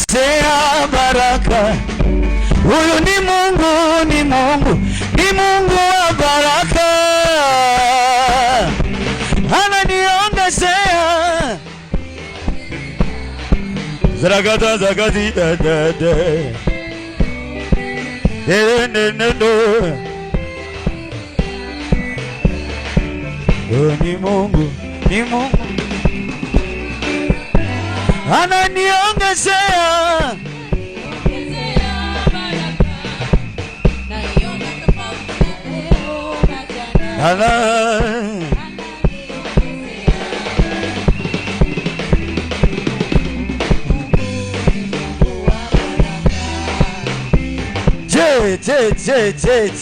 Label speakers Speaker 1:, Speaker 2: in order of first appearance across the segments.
Speaker 1: ananiongezea baraka. Huyu ni Mungu, ni Mungu, ni Mungu wa baraka. Ananiongezea zagada zagadi da da da. Ni Mungu, ni Mungu ananiongezea.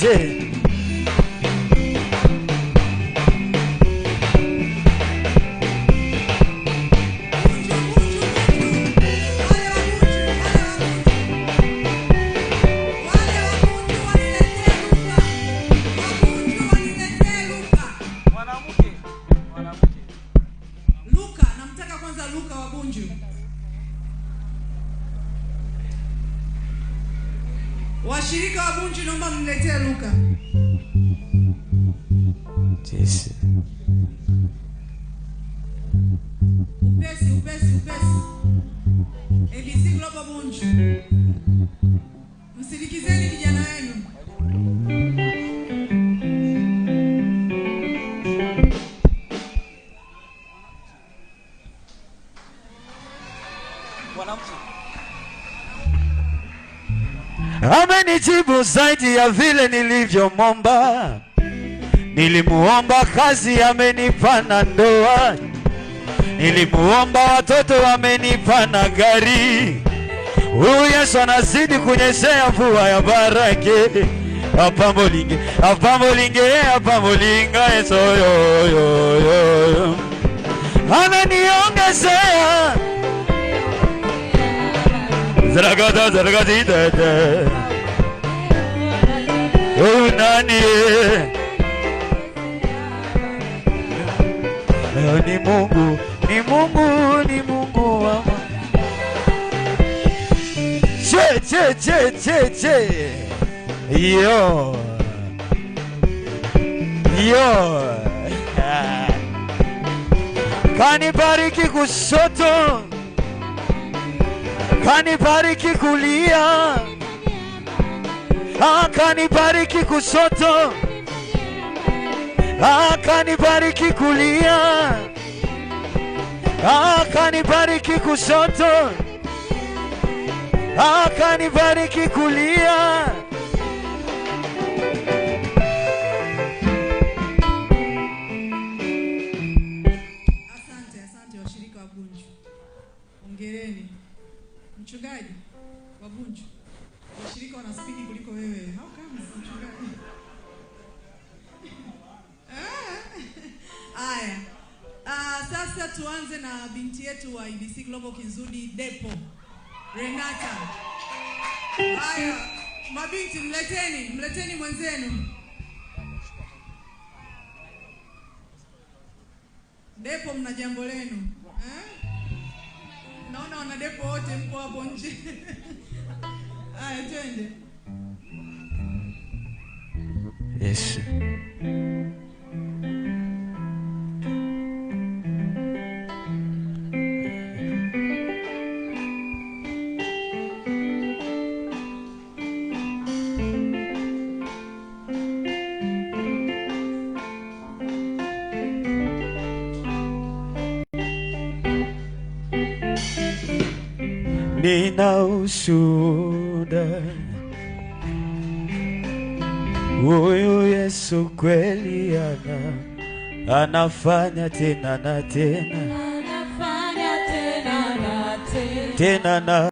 Speaker 1: Je.
Speaker 2: Luka wa Bunju. Washirika wa Bunju naomba mniletee Luka.
Speaker 1: Yes.
Speaker 2: Upesi. ABC Global Bunju. Msindikizeni vijana wenu.
Speaker 1: Amenijibu zaidi ya vile nilivyomwomba. Nilimuomba kazi, amenipa na ndoa. Nilimuomba watoto, amenipa na gari. Huyu Yesu anazidi kunyeshea mvua ya baraka. Apamolinga Yesu yo. Ananiongezea Zaragada da. Oh nani ni Mungu, ni Mungu, ni Mungu wa che. Yo. Kanibariki kushoto, kanibariki kulia, kanibariki kushoto, kanibariki kulia, kanibariki kushoto, kanibariki kulia.
Speaker 2: Asante washirika wa Bunju. Hongereni. Mchungaji wa Bunju. Washirika wana spidi kuliko wewe. How come mchungaji? Aya. Sasa tuanze na binti yetu wa ABC Global Kinzudi Depo. Renata. Aya, mabinti mleteni mwenzenu. Depo mna jambo lenu. Naona wana Depo wote mpo hapo nje. Aya, twende.
Speaker 1: Yes. Nina ushuhuda, huyu Yesu kweli anafanya tena na tena,
Speaker 3: anafanya tena na